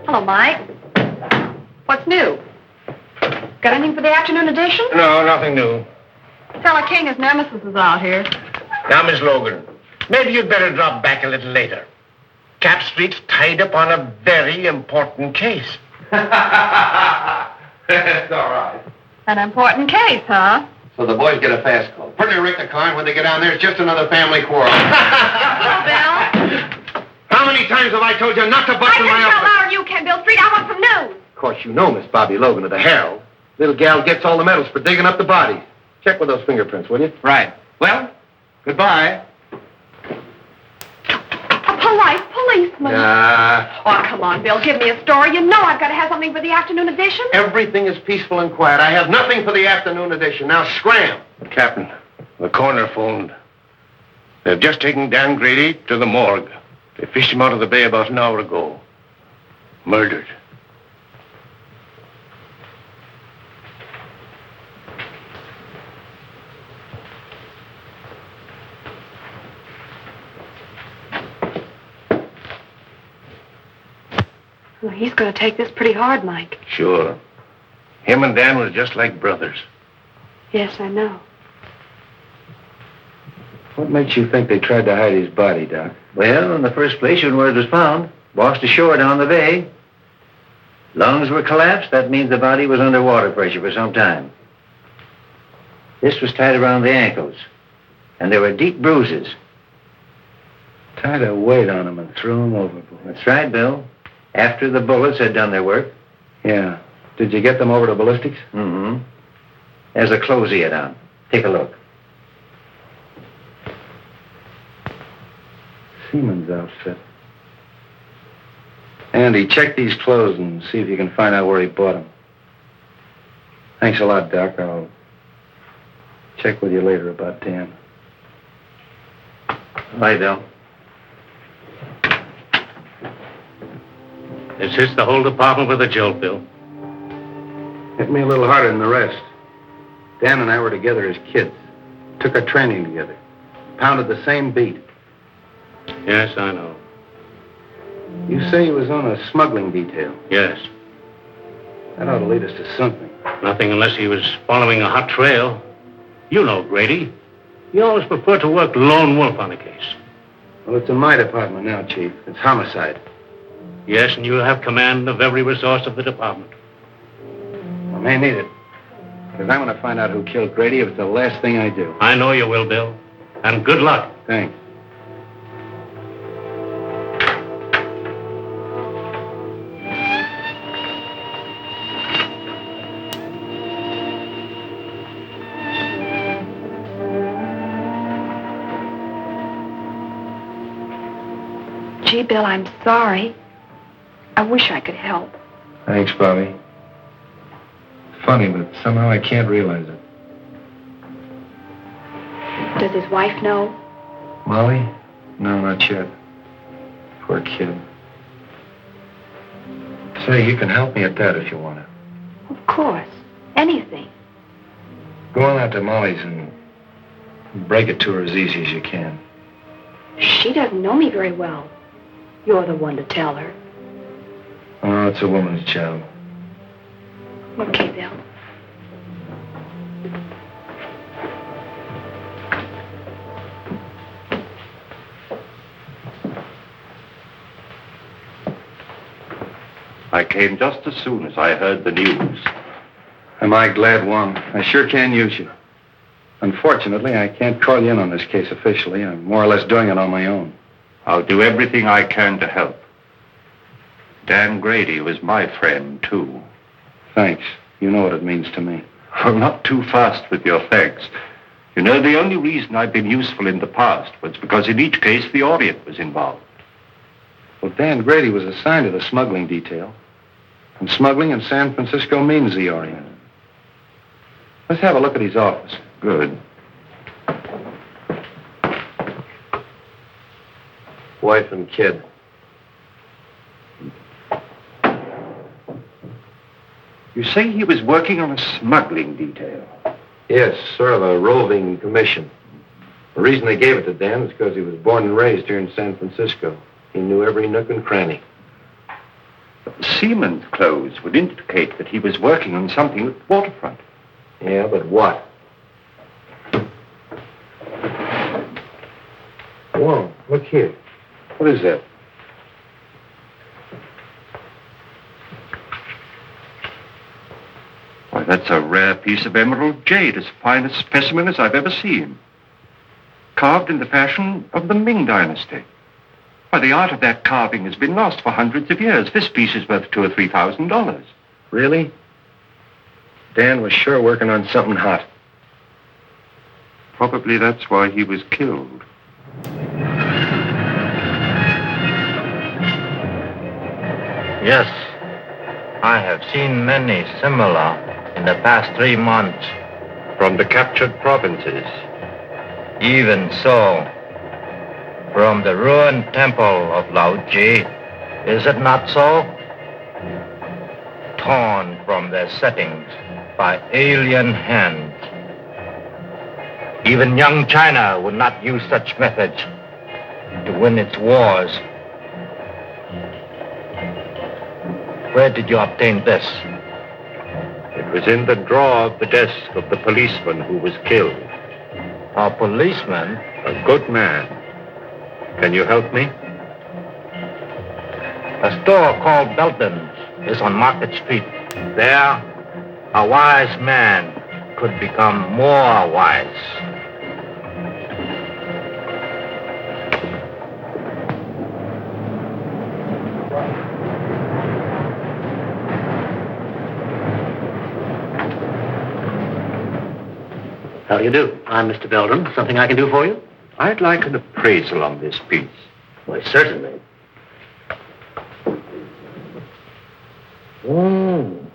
Hello, Mike. What's new? Got anything for the afternoon edition? No, nothing new. Fella King, his nemesis, is out here. Now, Miss Logan, maybe you'd better drop back a little later. Cap Street's tied up on a very important case. That's all right. An important case, huh? So the boys get a fast call. Pretty wreck the car, and when they get down there, it's just another family quarrel. Hello, Bill. How many times have I told you not to bust in my I office? can tell louder you can, Bill Street. I want some news. Of course, you know Miss Bobby Logan of the Herald. Little gal gets all the medals for digging up the bodies. Check with those fingerprints, will you? Right. Well, goodbye. A polite policeman. Oh, come on, Bill. Give me a story. You know I've got to have something for the afternoon edition. Everything is peaceful and quiet. I have nothing for the afternoon edition. Now, scram. Captain, the coroner phoned. They've just taken Dan Grady to the morgue. They fished him out of the bay about an hour ago. Murdered. Well, he's going to take this pretty hard, Mike. Sure. Him and Dan was just like brothers. Yes, I know. What makes you think they tried to hide his body, Doc? Well, in the first place, when word was found, washed ashore down the bay. Lungs were collapsed. That means the body was under water pressure for some time. This was tied around the ankles, and there were deep bruises. Tied a weight on him and threw him overboard. That's right, Bill. After the bullets had done their work. Yeah. Did you get them over to ballistics? Mm-hmm. There's a clothes he had on. Take a look. Seaman's outfit. Andy, check these clothes and see if you can find out where he bought them. Thanks a lot, Doc. I'll check with you later about Dan. Bye, Bill. This hits the whole department with a jolt, Bill. Hit me a little harder than the rest. Dan and I were together as kids. Took our training together. Pounded the same beat. Yes, I know. You say he was on a smuggling detail. Yes. That ought to lead us to something. Nothing unless he was following a hot trail. You know Grady. He always preferred to work lone wolf on a case. Well, it's in my department now, Chief. It's homicide. Yes, and you have command of every resource of the department. I may need it. Because I'm going to find out who killed Grady if it's the last thing I do. I know you will, Bill. And good luck. Thanks. Gee, Bill, I'm sorry. I wish I could help. Thanks, Bobby. Funny, but somehow I can't realize it. Does his wife know? Molly? No, not yet. Poor kid. Say, you can help me at that if you want to. Of course. Anything. Go on out to Molly's and break it to her as easy as you can. She doesn't know me very well. You're the one to tell her. Oh, it's a woman's job. Okay, Bill. I came just as soon as I heard the news. Am I glad, Wong? I sure can use you. Unfortunately, I can't call you in on this case officially. I'm more or less doing it on my own. I'll do everything I can to help. Dan Grady was my friend, too. Thanks. You know what it means to me. Well, not too fast with your thanks. You know, the only reason I've been useful in the past was because in each case the Orient was involved. Well, Dan Grady was assigned to the smuggling detail. And smuggling in San Francisco means the Orient. Let's have a look at his office. Good. Wife and kid. You say he was working on a smuggling detail? Yes, sort of a roving commission. The reason they gave it to Dan is because he was born and raised here in San Francisco. He knew every nook and cranny. Seaman's clothes would indicate that he was working on something at the waterfront. Yeah, but what? Whoa, look here. What is that? Why, that's a rare piece of emerald jade, as fine a specimen as I've ever seen. Carved in the fashion of the Ming Dynasty. Why, the art of that carving has been lost for hundreds of years. This piece is worth $2,000 or $3,000. Really? Dan was sure working on something hot. Probably that's why he was killed. Yes, I have seen many similar in the past 3 months. From the captured provinces. Even so, from the ruined temple of Lao Ji, is it not so? Torn from their settings by alien hands. Even young China would not use such methods to win its wars. Where did you obtain this? It was in the drawer of the desk of the policeman who was killed. A policeman? A good man. Can you help me? A store called Belton's is on Market Street. There, a wise man could become more wise. How do you do? I'm Mr. Belden. Something I can do for you? I'd like an appraisal on this piece. Why, certainly. Oh,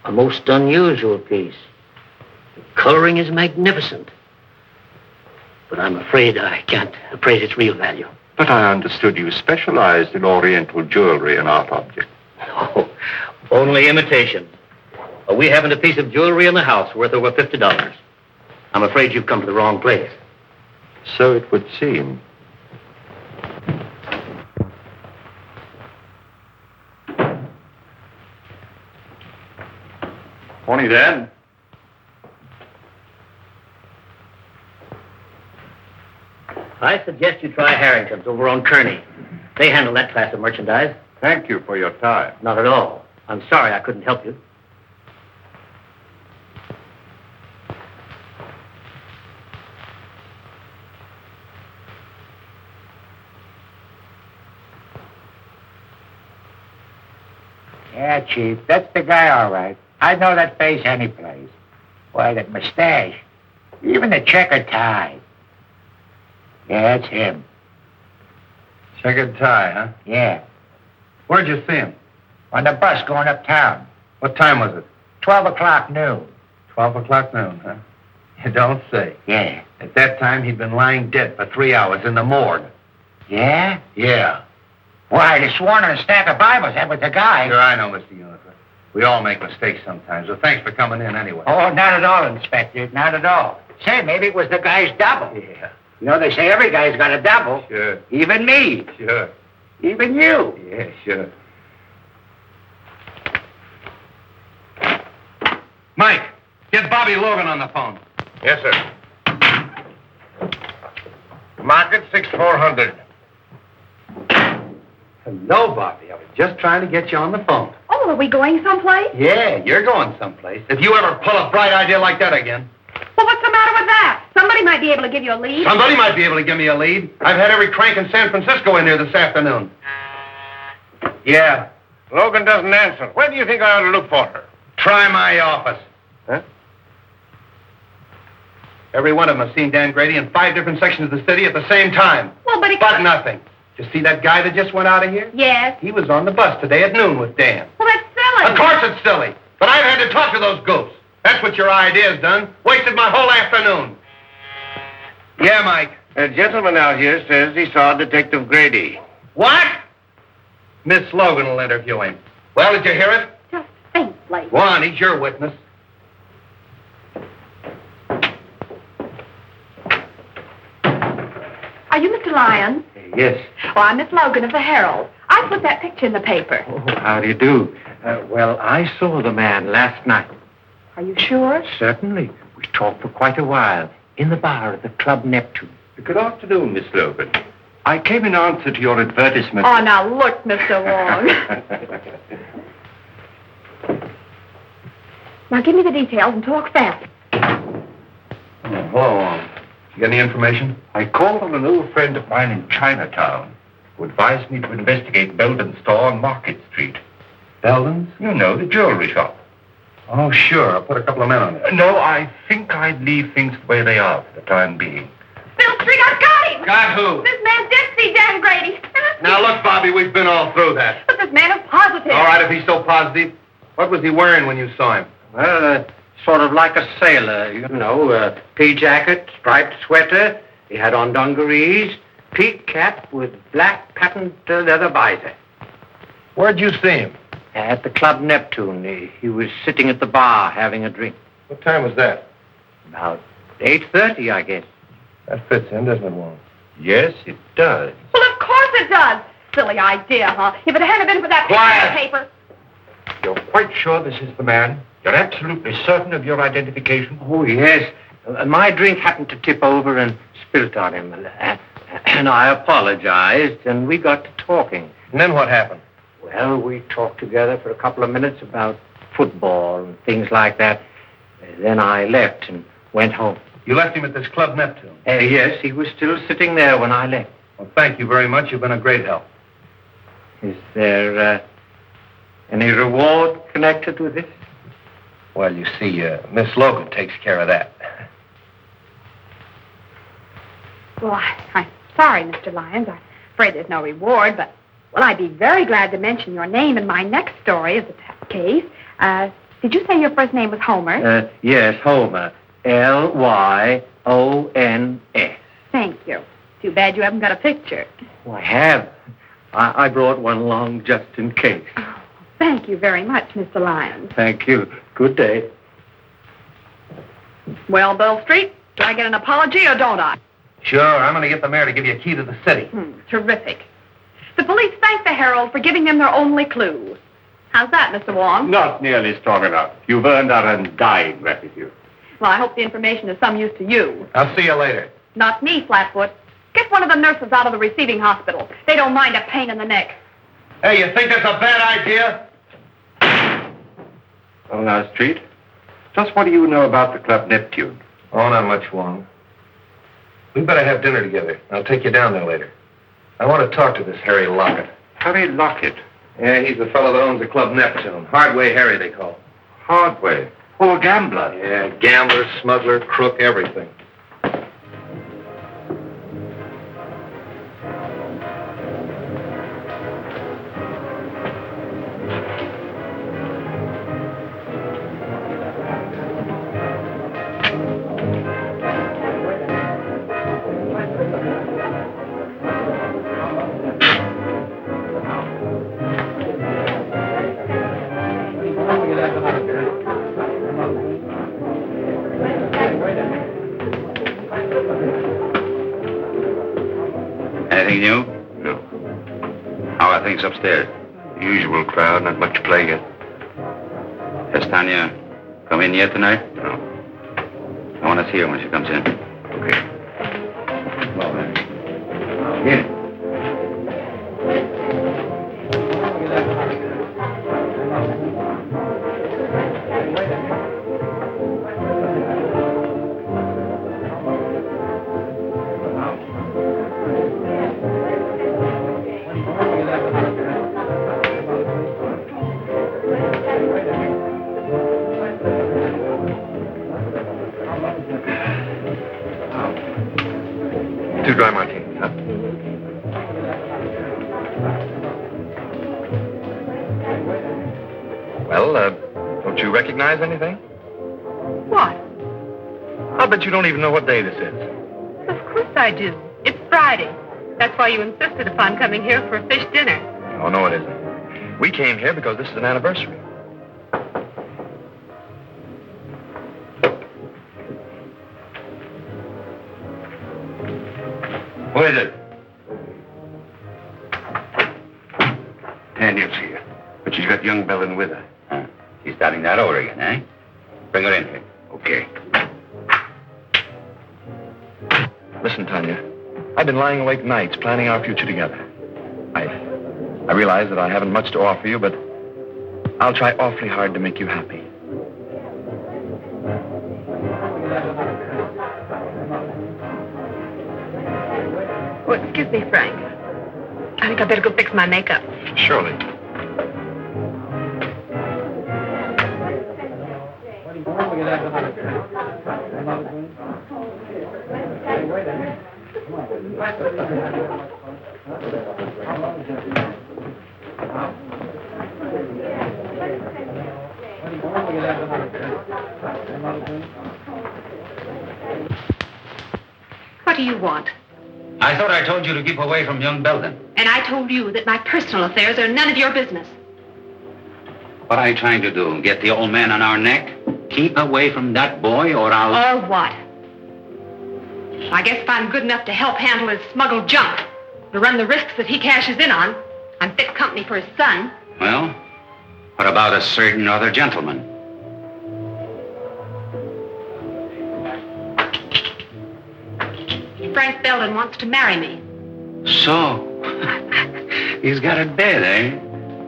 a most unusual piece. The coloring is magnificent. But I'm afraid I can't appraise its real value. But I understood you specialized in Oriental jewelry and art objects. Oh, only imitation. We haven't a piece of jewelry in the house worth over $50. I'm afraid you've come to the wrong place. So it would seem. Morning, Dan. I suggest you try Harrington's over on Kearney. They handle that class of merchandise. Thank you for your time. Not at all. I'm sorry I couldn't help you. Yeah, Chief, that's the guy, all right. I'd know that face any place. Why, that mustache. Even the checkered tie. Yeah, that's him. Checkered tie, huh? Yeah. Where'd you see him? On the bus going uptown. What time was it? 12 o'clock noon. 12 o'clock noon, huh? You don't say. Yeah. At that time, he'd been lying dead for 3 hours in the morgue. Yeah? Yeah. Why, they sworn on a stack of Bibles. That was the guy. Sure, I know, Mr. Unifer. We all make mistakes sometimes, so thanks for coming in anyway. Oh, not at all, Inspector. Not at all. Say, maybe it was the guy's double. Yeah. You know, they say every guy's got a double. Sure. Even me. Sure. Even you. Yeah, sure. Mike, get Bobby Logan on the phone. Yes, sir. Market 6400. Hello, Bobby. I was just trying to get you on the phone. Oh, are we going someplace? Yeah, you're going someplace. If you ever pull a bright idea like that again. Well, what's the matter with that? Somebody might be able to give you a lead. Somebody might be able to give me a lead. I've had every crank in San Francisco in here this afternoon. Yeah. Logan doesn't answer. Where do you think I ought to look for her? Try my office. Huh? Every one of them has seen Dan Grady in 5 different sections of the city at the same time. Well, but it... But nothing. Did you see that guy that just went out of here? Yes. He was on the bus today at noon with Dan. Well, that's silly. Of course it's silly. But I've had to talk to those goofs. That's what your idea's done. Wasted my whole afternoon. Yeah, Mike. A gentleman out here says he saw Detective Grady. What? Miss Logan will interview him. Well, did you hear it? Just faintly. Go on, he's your witness. Are you Mr. Lyons? Yes. Oh, I'm Miss Logan of the Herald. I put that picture in the paper. Oh, how do you do? Well, I saw the man last night. Are you sure? Certainly. We talked for quite a while in the bar at the Club Neptune. Good afternoon, Miss Logan. I came in answer to your advertisement. Oh, now look, Mr. Wong. Now give me the details and talk fast. Hello, Wong. You got any information? I called on an old friend of mine in Chinatown who advised me to investigate Belden's store on Market Street. Belden's? You know, the jewelry shop. Oh, sure. I'll put a couple of men on it. No, I think I'd leave things the way they are for the time being. Bill Street, I've got him! Got who? This man did see Dan Grady. Now, look, Bobby, we've been all through that. But this man is positive. All right, if he's so positive, what was he wearing when you saw him? Well, sort of like a sailor, you know, pea jacket, striped sweater. He had on dungarees, peak cap with black patent leather visor. Where'd you see him? At the Club Neptune. He was sitting at the bar having a drink. What time was that? About 8:30, I guess. That fits in, doesn't it, Wong? Yes, it does. Well, of course it does. Silly idea, huh? If it hadn't been for that Quiet. paper. You're quite sure this is the man? You're absolutely certain of your identification? Oh, yes. My drink happened to tip over and spilt on him. And I apologized, and we got to talking. And then what happened? Well, we talked together for a couple of minutes about football and things like that. Then I left and went home. You left him at this Club Neptune. Yes, he was still sitting there when I left. Well, thank you very much. You've been a great help. Is there any reward connected with this? Well, you see, Miss Logan takes care of that. Well, I'm sorry, Mr. Lyons. I'm afraid there's no reward, but, well, I'd be very glad to mention your name in my next story as a case. Did you say your first name was Homer? Yes, Homer. Lyons. Thank you. Too bad you haven't got a picture. Oh, I have. I brought one along just in case. Oh, thank you very much, Mr. Lyons. Thank you. Good day. Well, Bill Street, do I get an apology or don't I? Sure, I'm going to get the mayor to give you a key to the city. Terrific. The police thank the Herald for giving them their only clue. How's that, Mr. Wong? Not nearly strong enough. You've earned our undying gratitude. Well, I hope the information is some use to you. I'll see you later. Not me, Flatfoot. Get one of the nurses out of the receiving hospital. They don't mind a pain in the neck. Hey, you think that's a bad idea? Well, now, Street, just what do you know about the Club Neptune? Oh, not much, Wong. We better have dinner together. I'll take you down there later. I want to talk to this Harry Lockett. Harry Lockett. Yeah, he's the fellow that owns the Club Neptune. Hardway Harry, they call him. Hardway. Oh, a gambler. Yeah, gambler, smuggler, crook, everything. Anything new? No. How are things upstairs? Usual crowd, not much play yet. Has Tanya come in yet tonight? No. I want to see her when she comes in. Okay. Well, then. Get it. Two dry martinis, huh? Well, don't you recognize anything? What? I'll bet you don't even know what day this is. Of course I do. It's Friday. That's why you insisted upon coming here for a fish dinner. Oh, no, it isn't. We came here because this is an anniversary. Who is it? young Belden with her. Huh? She's starting that over again, eh? Bring her in here. Okay. Listen, Tanya. I've been lying awake nights planning our future together. I realize that I haven't much to offer you, but I'll try awfully hard to make you happy. Oh, excuse me, Frank. I think I better go fix my makeup. Surely. What do you want? I thought I told you to keep away from young Belden. And I told you that my personal affairs are none of your business. What are you trying to do? Get the old man on our neck? Keep away from that boy or I'll... Or what? I guess if I'm good enough to help handle his smuggled junk, to run the risks that he cashes in on, I'm fit company for his son. Well, what about a certain other gentleman? Frank Belden wants to marry me. So, he's got it bad, eh?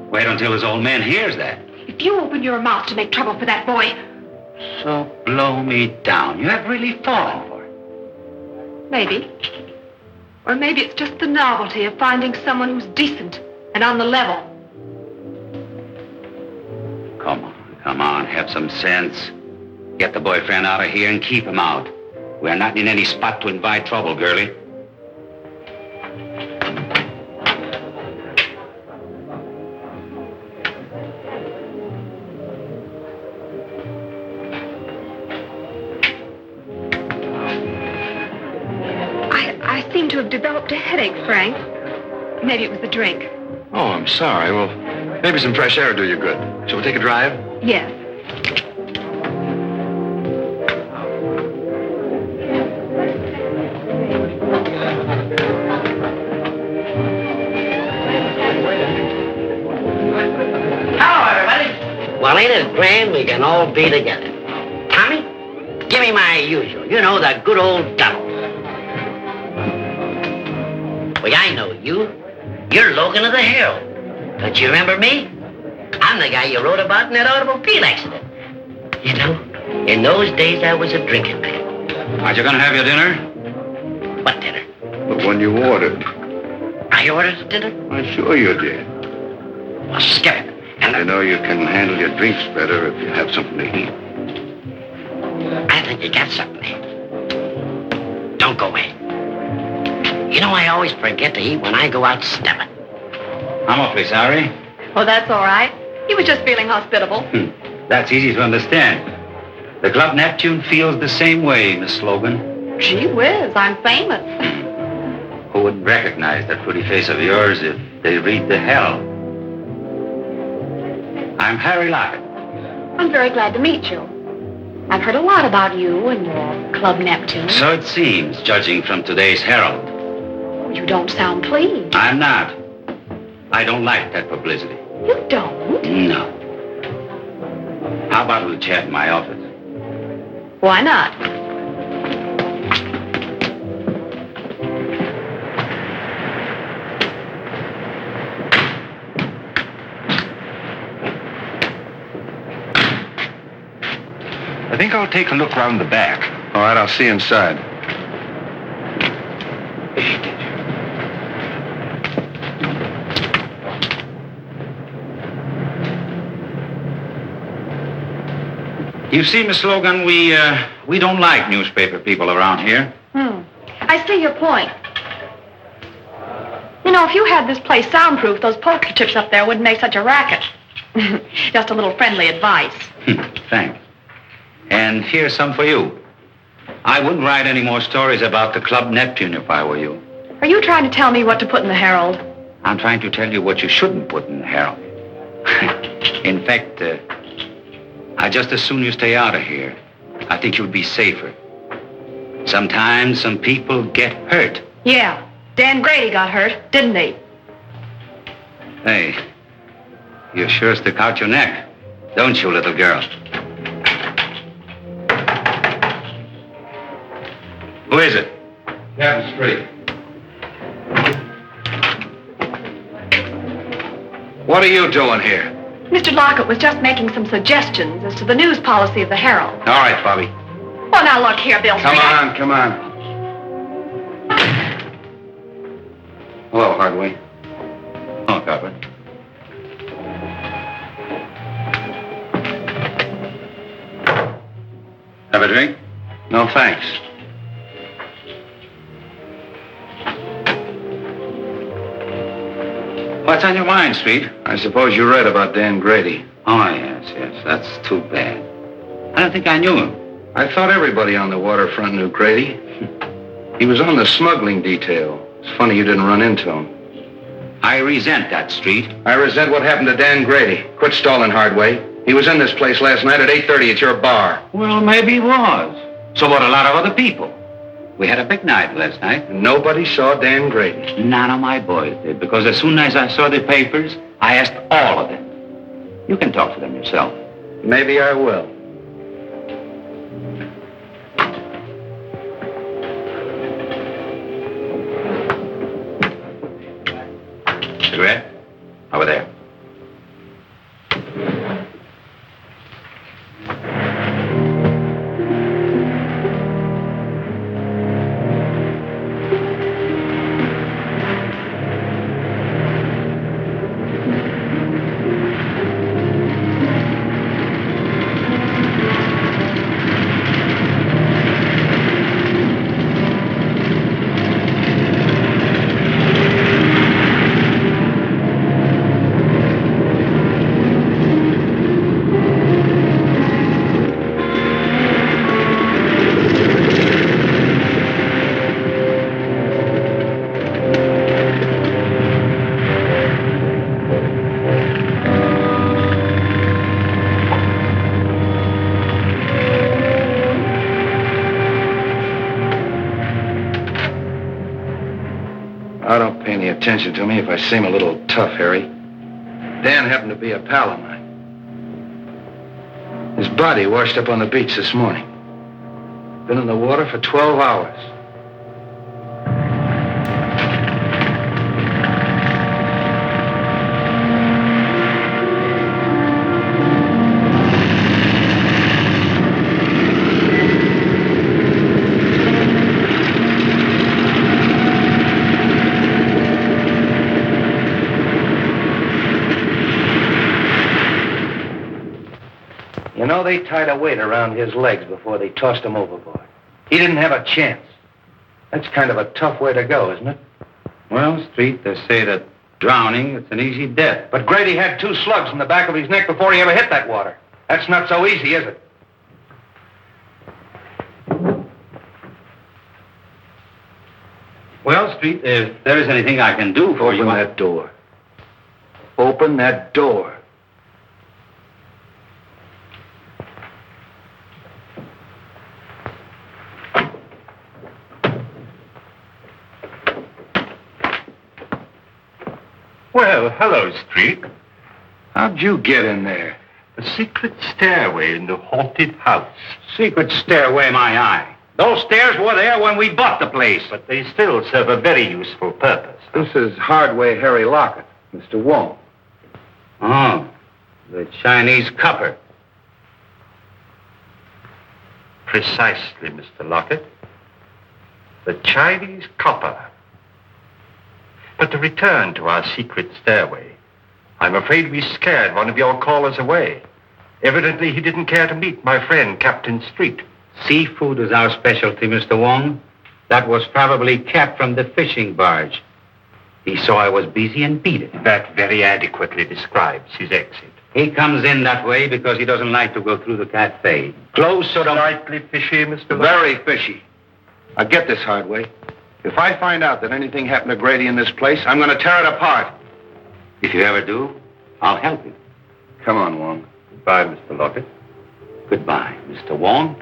Wait until his old man hears that. If you open your mouth to make trouble for that boy... So blow me down. You have really fallen for it. Maybe. Or maybe it's just the novelty of finding someone who's decent and on the level. Come on, have some sense. Get the boyfriend out of here and keep him out. We're not in any spot to invite trouble, girlie. I seem to have developed a headache, Frank. Maybe it was the drink. Oh, I'm sorry. Well, maybe some fresh air will do you good. Shall we take a drive? Yes. Hello, everybody. Well, ain't it grand we can all be together? Tommy, give me my usual. You know, the good old double. Well, I know you. You're Logan of the Herald. Don't you remember me? I'm the guy you wrote about in that automobile accident. You know, in those days I was a drinking man. Aren't you going to have your dinner? What dinner? The one you ordered. I ordered a dinner? I'm sure you did. Well, skip it. And You know you can handle your drinks better if you have something to eat. I think you got something there. Don't go away. You know, I always forget to eat when I go out stepping. I'm awfully sorry. Oh, that's all right. He was just feeling hospitable. That's easy to understand. The Club Neptune feels the same way, Miss Logan. Gee whiz, I'm famous. Who wouldn't recognize that pretty face of yours if they read the hell? I'm Harry Lockett. I'm very glad to meet you. I've heard a lot about you and your Club Neptune. So it seems, judging from today's Herald. Oh, you don't sound pleased. I'm not. I don't like that publicity. You don't? No. How about we chat in my office? Why not? I think I'll take a look round the back. All right, I'll see you inside. You see, Miss Logan, we don't like newspaper people around here. I see your point. You know, if you had this place soundproof, those poster chips up there wouldn't make such a racket. Just a little friendly advice. Thanks. And here's some for you. I wouldn't write any more stories about the Club Neptune if I were you. Are you trying to tell me what to put in the Herald? I'm trying to tell you what you shouldn't put in the Herald. In fact, I'd just as soon you stay out of here. I think you'd be safer. Sometimes some people get hurt. Yeah. Dan Grady got hurt, didn't he? Hey, You sure stick out your neck, don't you, little girl? Who is it? Captain Street. What are you doing here? Mr. Lockett was just making some suggestions as to the news policy of the Herald. All right, Bobby. Well, now look here, Bill. Come on. Hello, Hardway. Oh, Copper. Have a drink? No, thanks. What's on your mind, Street? I suppose you read about Dan Grady. Oh, yes. That's too bad. I don't think I knew him. I thought everybody on the waterfront knew Grady. He was on the smuggling detail. It's funny you didn't run into him. I resent that, Street. I resent what happened to Dan Grady. Quit stalling, Hardway. He was in this place last night at 8:30 at your bar. Well, maybe he was. So about a lot of other people. We had a big night last night. Nobody saw Dan Grady. None of my boys did, because as soon as I saw the papers, I asked all of them. You can talk to them yourself. Maybe I will. Cigarette? Over there. Oh, don't pay any attention to me if I seem a little tough, Harry. Dan happened to be a pal of mine. His body washed up on the beach this morning. Been in the water for 12 hours. You know, they tied a weight around his legs before they tossed him overboard. He didn't have a chance. That's kind of a tough way to go, isn't it? Well, Street, they say that drowning, it's an easy death. But Grady had 2 slugs in the back of his neck before he ever hit that water. That's not so easy, is it? Well, Street, if there is anything I can do for you... Open that door. Open that door. Well, hello, Street. How'd you get in there? A secret stairway in the haunted house. Secret stairway, my eye. Those stairs were there when we bought the place. But they still serve a very useful purpose. This is Hardway Harry Lockett, Mr. Wong. Oh, the Chinese copper. Precisely, Mr. Lockett. The Chinese copper. But to return to our secret stairway, I'm afraid we scared one of your callers away. Evidently, he didn't care to meet my friend, Captain Street. Seafood is our specialty, Mr. Wong. That was probably kept from the fishing barge. He saw I was busy and beat it. That very adequately describes his exit. He comes in that way because he doesn't like to go through the cafe. Close so don't... Slightly fishy, Mr. Lockett. Very fishy. Now get this, Hardway. If I find out that anything happened to Grady in this place, I'm going to tear it apart. If you ever do, I'll help you. Come on, Wong. Goodbye, Mr. Lockett. Goodbye, Mr. Wong.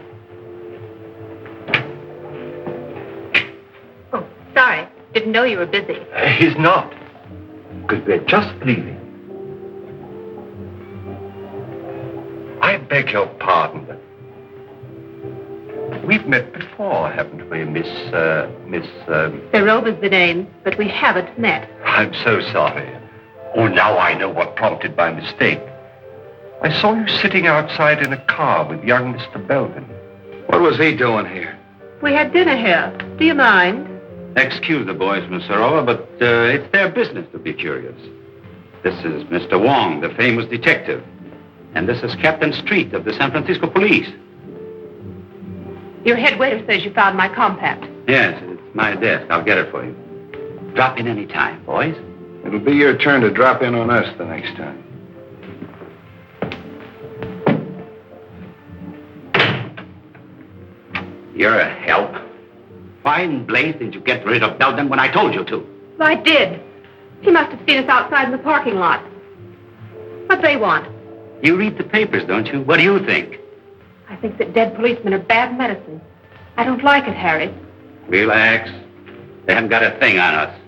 Oh, sorry. Didn't know you were busy. He's not. Because we're just leaving. beg your pardon. We've met before, haven't we, Miss... Serova's the name, but we haven't met. I'm so sorry. Oh, now I know what prompted my mistake. I saw you sitting outside in a car with young Mr. Belden. What was he doing here? We had dinner here. Do you mind? Excuse the boys, Miss Sarova, but it's their business to be curious. This is Mr. Wong, the famous detective. And this is Captain Street of the San Francisco Police. Your head waiter says you found my compact. Yes, it's my desk. I'll get it for you. Drop in any time, boys. It'll be your turn to drop in on us the next time. You're a help. Why in blaze did you get rid of Belden when I told you to? I did. He must have seen us outside in the parking lot. What they want? You read the papers, don't you? What do you think? I think that dead policemen are bad medicine. I don't like it, Harry. Relax. They haven't got a thing on us.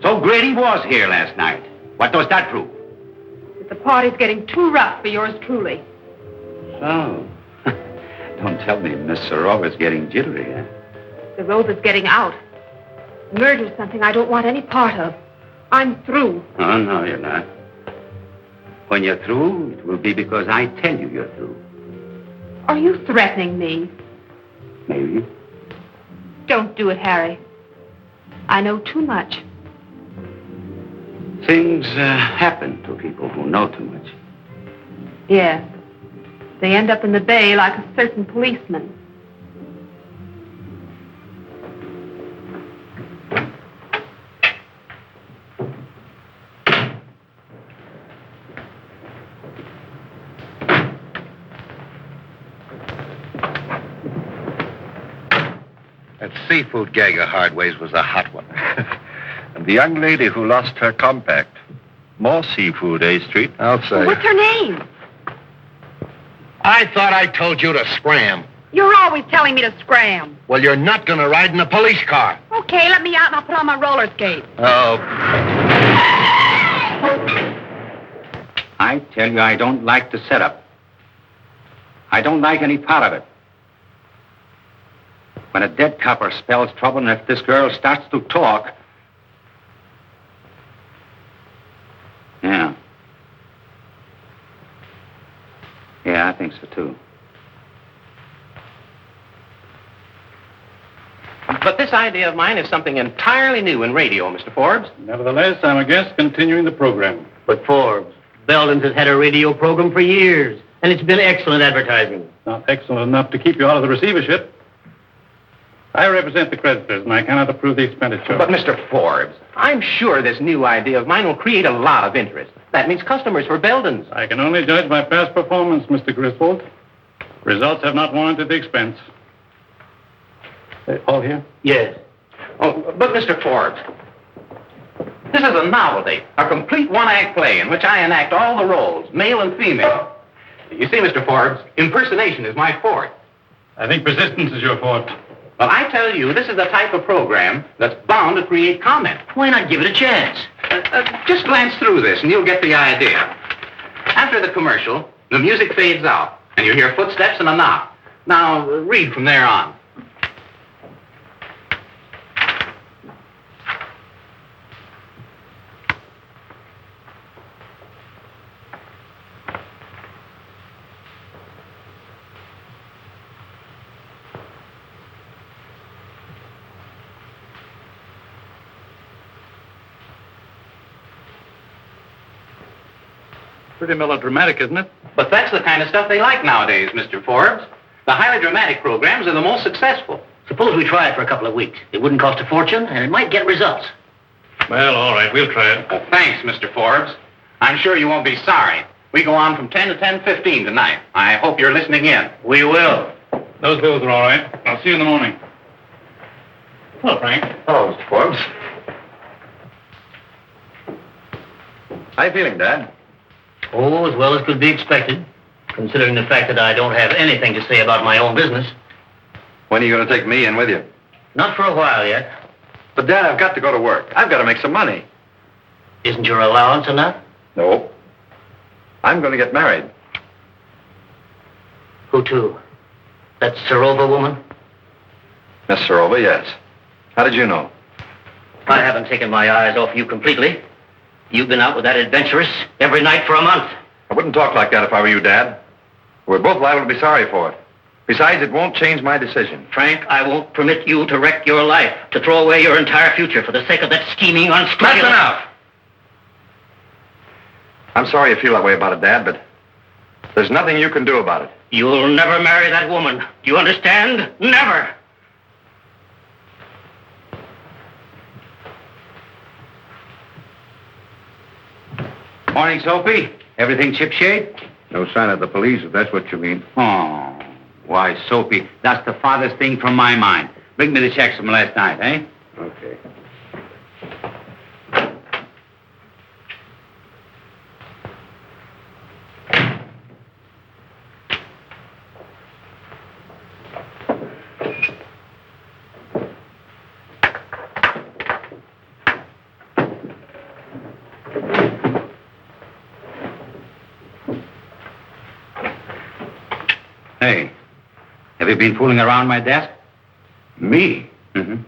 So Grady was here last night. What does that prove? That the party's getting too rough for yours truly. So, don't tell me Miss Sarova's getting jittery, huh? The Rova's getting out. Murder's something I don't want any part of. I'm through. Oh, no, you're not. When you're through, it will be because I tell you you're through. Are you threatening me? Maybe. Don't do it, Harry. I know too much. Things happen to people who know too much. Yeah. They end up in the bay like a certain policeman. That seafood gag of Hardway's was a hot one. And the young lady who lost her compact. More seafood, eh, Street? I'll say. What's her name? I thought I told you to scram. You're always telling me to scram. Well, you're not going to ride in a police car. Okay, let me out and I'll put on my roller skates. Oh. I tell you, I don't like the setup. I don't like any part of it. When a dead copper spells trouble, and if this girl starts to talk... Yeah. Yeah, I think so, too. But this idea of mine is something entirely new in radio, Mr. Forbes. Nevertheless, I'm a guest continuing the program. But Forbes, Belden's has had a radio program for years, and it's been excellent advertising. Not excellent enough to keep you out of the receivership. I represent the creditors, and I cannot approve the expenditure. But, Mr. Forbes, I'm sure this new idea of mine will create a lot of interest. That means customers for Belden's. I can only judge by past performance, Mr. Griswold. Results have not warranted the expense. All here? Yes. Oh, but, Mr. Forbes, this is a novelty, a complete one-act play in which I enact all the roles, male and female. You see, Mr. Forbes, impersonation is my forte. I think persistence is your forte. Well, I tell you, this is the type of program that's bound to create comment. Why not give it a chance? Just glance through this and you'll get the idea. After the commercial, the music fades out and you hear footsteps and a knock. Now, read from there on. Pretty melodramatic, isn't it? But that's the kind of stuff they like nowadays, Mr. Forbes. The highly dramatic programs are the most successful. Suppose we try it for a couple of weeks. It wouldn't cost a fortune, and it might get results. Well, all right, we'll try it. Oh, thanks, Mr. Forbes. I'm sure you won't be sorry. We go on from 10 to 10:15 tonight. I hope you're listening in. We will. Those bills are all right. I'll see you in the morning. Hello, Frank. Hello, Mr. Forbes. How you feeling, Dad? Oh, as well as could be expected, considering the fact that I don't have anything to say about my own business. When are you going to take me in with you? Not for a while yet. But, Dad, I've got to go to work. I've got to make some money. Isn't your allowance enough? No. I'm going to get married. Who to? That Serova woman? Miss Serova, yes. How did you know? I haven't taken my eyes off you completely. You've been out with that adventuress every night for a month. I wouldn't talk like that if I were you, Dad. We're both liable to be sorry for it. Besides, it won't change my decision. Frank, I won't permit you to wreck your life, to throw away your entire future for the sake of that scheming, unscrupulous... That's enough! I'm sorry you feel that way about it, Dad, but there's nothing you can do about it. You'll never marry that woman. Do you understand? Never! Morning, Soapy. Everything shipshape? No sign of the police, if that's what you mean. Oh, why, Soapy, that's the farthest thing from my mind. Bring me the checks from last night, eh? Okay. Hey, have you been fooling around my desk? Me? Mm-hmm.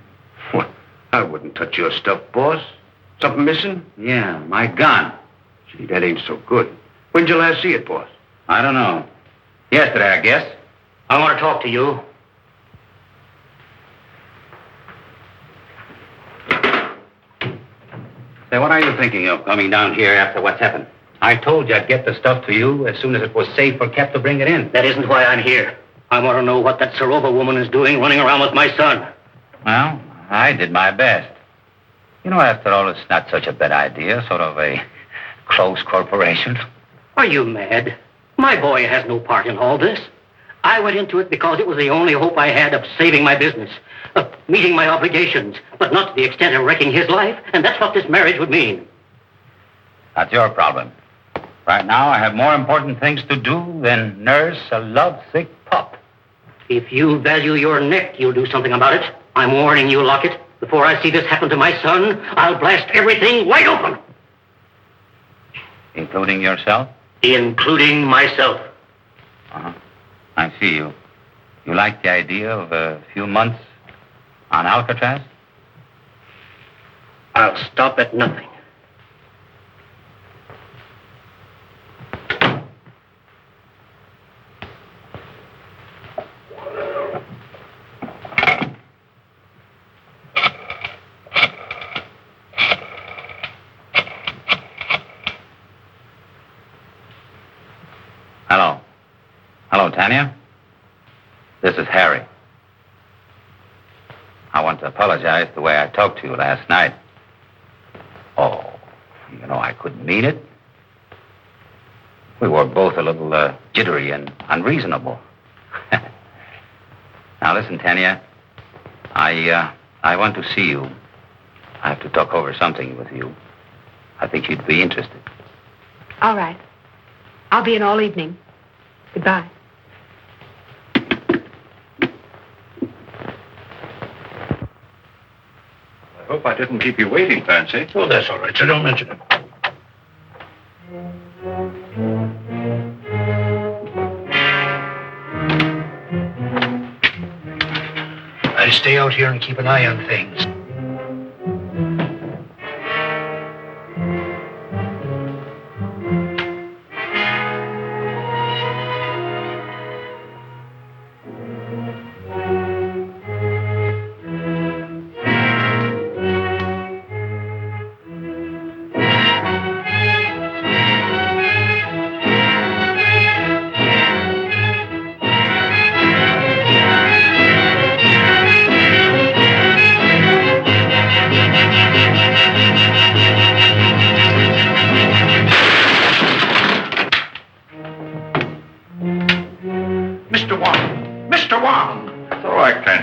What? I wouldn't touch your stuff, boss. Something missing? Yeah, my gun. Gee, that ain't so good. When'd you last see it, boss? I don't know. Yesterday, I guess. I want to talk to you. Say, what are you thinking of coming down here after what's happened? I told you I'd get the stuff to you as soon as it was safe or kept to bring it in. That isn't why I'm here. I want to know what that Serova woman is doing running around with my son. Well, I did my best. You know, after all, it's not such a bad idea, sort of a close corporation. Are you mad? My boy has no part in all this. I went into it because it was the only hope I had of saving my business, of meeting my obligations, but not to the extent of wrecking his life, and that's what this marriage would mean. That's your problem. Right now, I have more important things to do than nurse a lovesick pup. If you value your neck, you'll do something about it. I'm warning you, Lockett. Before I see this happen to my son, I'll blast everything wide open. Including yourself? Including myself. Uh-huh. I see you. You like the idea of a few months on Alcatraz? I'll stop at nothing. Hello. Hello, Tanya. This is Harry. I want to apologize the way I talked to you last night. Oh, you know, I couldn't mean it. We were both a little jittery and unreasonable. Now, listen, Tanya. I want to see you. I have to talk over something with you. I think you'd be interested. All right. I'll be in all evening. Goodbye. I hope I didn't keep you waiting, Fancy. Oh, that's all right, so don't mention it. I stay out here and keep an eye on things.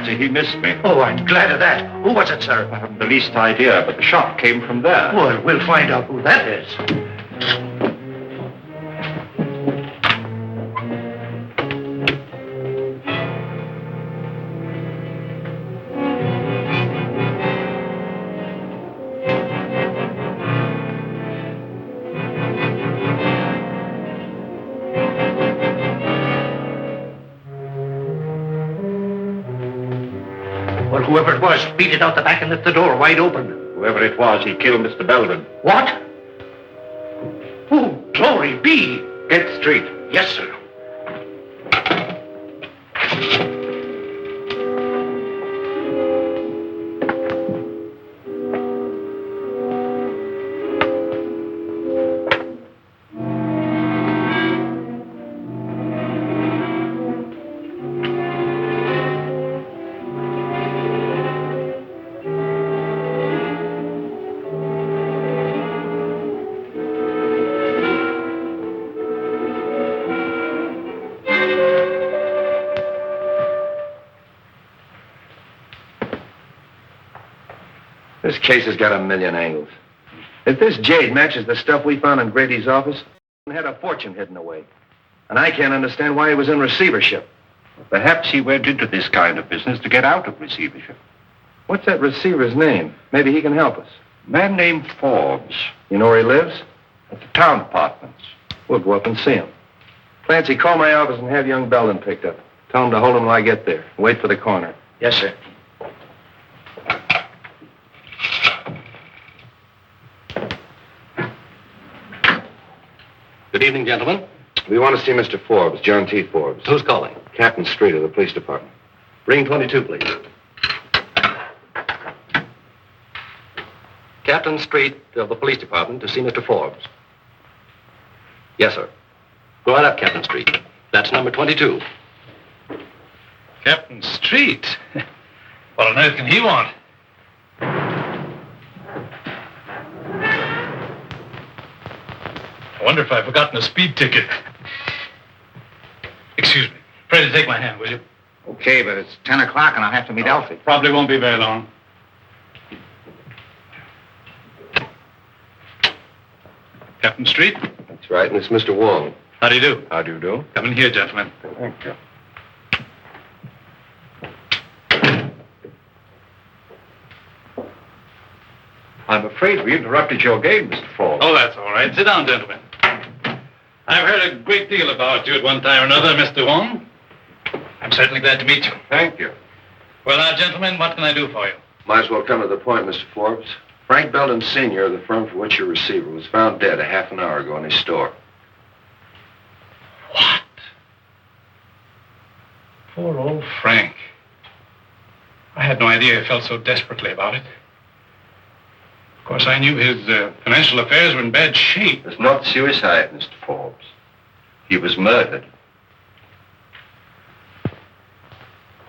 He missed me. Oh, I'm glad of that. Who was it, sir? I haven't the least idea, but the shot came from there. Well, we'll find out who that is. whoever it was beat it out the back and left the door wide open. Whoever it was, he killed Mr. Belden. What? Oh, glory be! Get straight. Yes, sir. This case has got a million angles. If this jade matches the stuff we found in Grady's office, he had a fortune hidden away. And I can't understand why he was in receivership. Perhaps he went into this kind of business to get out of receivership. What's that receiver's name? Maybe he can help us. A man named Forbes. You know where he lives? At the town apartments. We'll go up and see him. Clancy, call my office and have young Belden picked up. Tell him to hold him while I get there. Wait for the coroner. Yes, sir. Good evening, gentlemen. We want to see Mr. Forbes, John T. Forbes. Who's calling? Captain Street of the police department. Ring 22, please. Captain Street of the police department to see Mr. Forbes. Yes, sir. Go right up, Captain Street. That's number 22. Captain Street? What on earth can he want? I wonder if I've forgotten a speed ticket. Excuse me. Freddie, take my hand, will you? Okay, but it's 10 o'clock and I'll have to meet Alfie. Probably won't be very long. Captain Street? That's right, and it's Mr. Wong. How do you do? How do you do? Come in here, gentlemen. Thank you. I'm afraid we interrupted your game, Mr. Forbes. Oh, that's all right. Sit down, gentlemen. I've heard a great deal about you at one time or another, Mr. Wong. I'm certainly glad to meet you. Thank you. Well, now, gentlemen, what can I do for you? Might as well come to the point, Mr. Forbes. Frank Belden Sr. of the firm for which you're receiver was found dead a half an hour ago in his store. What? Poor old Frank. I had no idea he felt so desperately about it. Of course, I knew his financial affairs were in bad shape. It's not suicide, Mr. Forbes. He was murdered.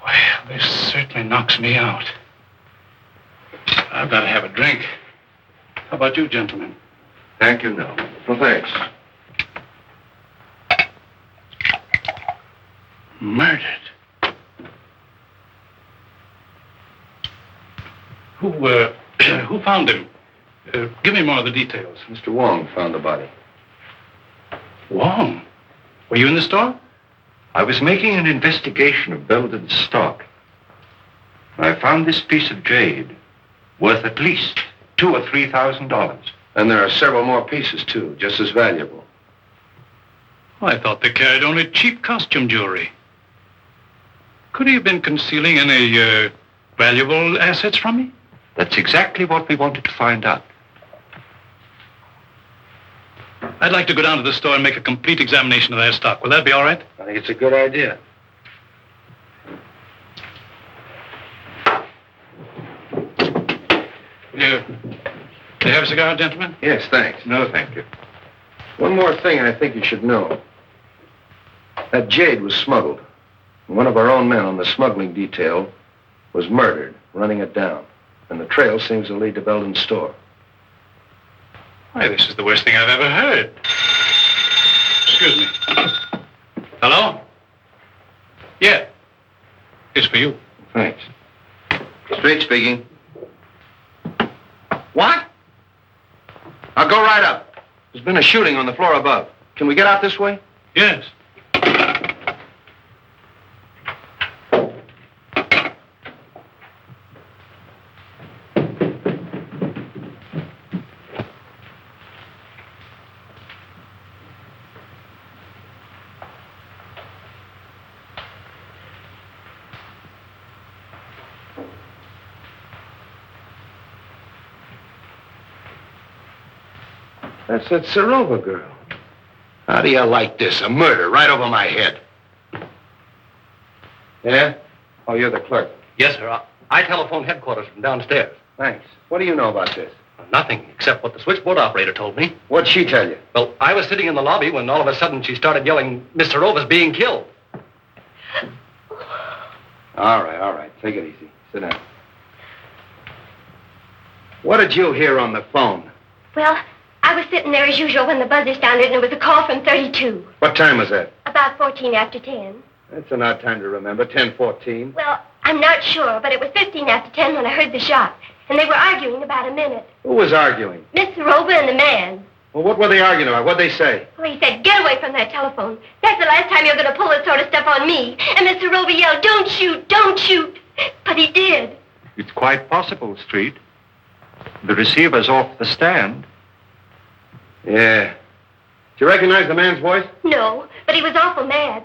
Well, this certainly knocks me out. I've got to have a drink. How about you, gentlemen? Thank you, no. Well, thanks. Murdered. Who found him? Give me more of the details. Mr. Wong found the body. Wong? Were you in the store? I was making an investigation of Belden's stock. I found this piece of jade worth at least $2,000 or $3,000. And there are several more pieces, too, just as valuable. I thought they carried only cheap costume jewelry. Could he have been concealing any valuable assets from me? That's exactly what we wanted to find out. I'd like to go down to the store and make a complete examination of their stock. Will that be all right? I think it's a good idea. Do you have a cigar, gentlemen? Yes, thanks. No, thank you. One more thing I think you should know. That jade was smuggled. One of our own men on the smuggling detail was murdered, running it down. And the trail seems to lead to Belden's store. Why, this is the worst thing I've ever heard. Excuse me. Hello? Yeah. It's for you. Thanks. Street speaking. What? I'll go right up. There's been a shooting on the floor above. Can we get out this way? Yes. That's that Serova girl. How do you like this? A murder right over my head. Yeah? Oh, you're the clerk. Yes, sir. I telephoned headquarters from downstairs. Thanks. What do you know about this? Nothing, except what the switchboard operator told me. What'd she tell you? Well, I was sitting in the lobby when all of a sudden she started yelling, Miss Serova's being killed. All right. Take it easy. Sit down. What did you hear on the phone? Well, I was sitting there as usual when the buzzer sounded, and it was a call from 32. What time was that? About 14 after 10. That's an odd time to remember, 10:14. Well, I'm not sure, but it was 15 after 10 when I heard the shot. And they were arguing about a minute. Who was arguing? Miss Serova and the man. Well, what were they arguing about? What'd they say? Well, he said, get away from that telephone. That's the last time you're going to pull that sort of stuff on me. And Miss Serova yelled, don't shoot, don't shoot. But he did. It's quite possible, Street. The receiver's off the stand. Yeah. Did you recognize the man's voice? No, but he was awful mad.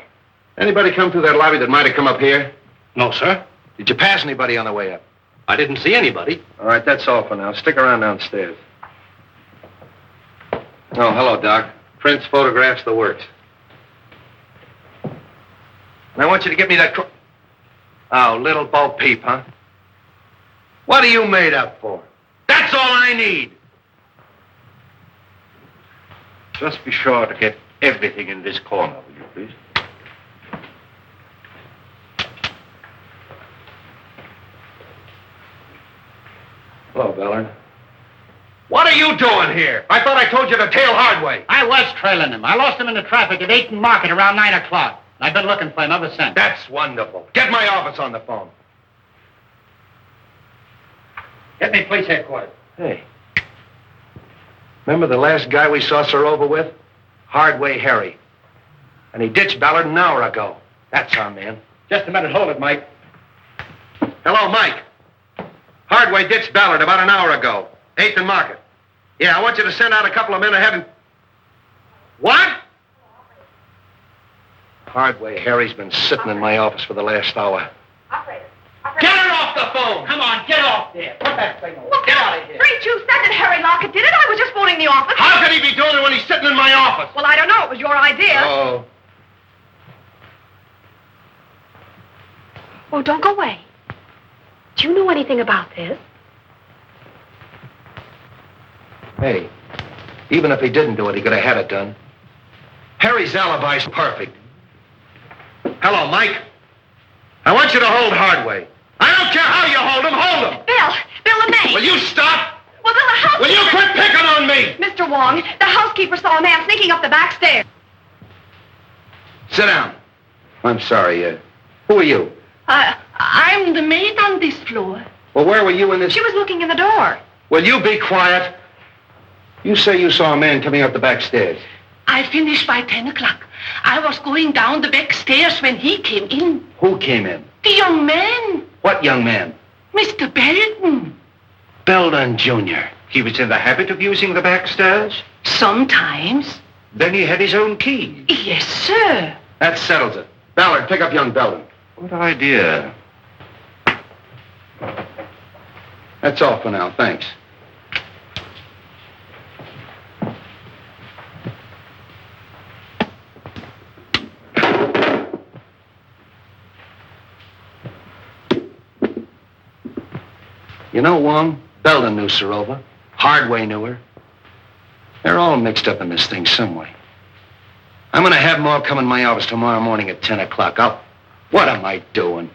Anybody come through that lobby that might have come up here? No, sir. Did you pass anybody on the way up? I didn't see anybody. All right, that's all for now. Stick around downstairs. Oh, hello, Doc. Prints, photographs, the works. And I want you to get me that... Oh, little Bo Peep, huh? What are you made up for? That's all I need! Just be sure to get everything in this corner, will you, please? Hello, Ballard. What are you doing here? I thought I told you to tail Hardway. I was trailing him. I lost him in the traffic at 8th and Market around 9 o'clock. I've been looking for him ever since. That's wonderful. Get my office on the phone. Get me police headquarters. Hey. Remember the last guy we saw Serova with? Hardway Harry. And he ditched Ballard an hour ago. That's our man. Just a minute. Hold it, Mike. Hello, Mike. Hardway ditched Ballard about an hour ago. 8th and Market. Yeah, I want you to send out a couple of men ahead and... What? Hardway Harry's been sitting in my office for the last hour. Operator. Get her off the phone! Come on, get off there. Put that thing on. Look Get out. out of here. Street, you said that Harry Lockett did it. I was just phoning the office. How could he be doing it when he's sitting in my office? Well, I don't know. It was your idea. Oh. Oh, don't go away. Do you know anything about this? Hey, even if he didn't do it, he could have had it done. Harry's alibi's perfect. Hello, Mike. I want you to hold Hardway. I don't care how you hold him, hold him. Bill LeMay. Will you stop? Well, Bill, the housekeeper... Will you quit picking on me? Mr. Wong, the housekeeper saw a man sneaking up the back stairs. Sit down. I'm sorry, who are you? I'm the maid on this floor. Well, where were you in this... She was looking in the door. Will you be quiet? You say you saw a man coming up the back stairs. I finished by 10 o'clock. I was going down the back stairs when he came in. Who came in? The young man, What young man? Mr. Belton. Belden Jr. He was in the habit of using the back stairs? Sometimes. Then he had his own key. Yes, sir. That settles it. Ballard, pick up young Belden. What idea? That's all for now, thanks. You know, Wong, Belden knew Serova. Hardway knew her. They're all mixed up in this thing some way. I'm going to have them all come in my office tomorrow morning at 10 o'clock. What am I doing?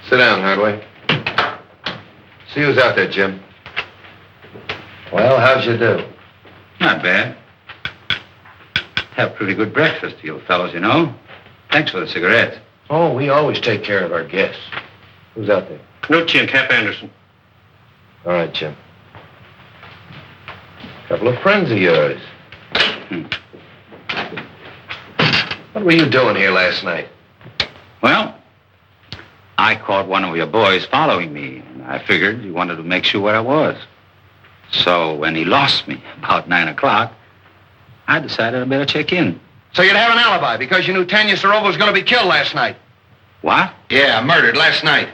Sit down, Hardway. See who's out there, Jim. Well, how'd you do? Not bad. Have pretty good breakfast, you fellows, you know. Thanks for the cigarettes. Oh, we always take care of our guests. Who's out there? Knucci and Cap Anderson. All right, Jim. Couple of friends of yours. What were you doing here last night? Well, I caught one of your boys following me, and I figured you wanted to make sure where I was. So when he lost me about 9 o'clock, I decided I better check in. So you'd have an alibi because you knew Tanya Sarova was going to be killed last night. What? Yeah, murdered last night.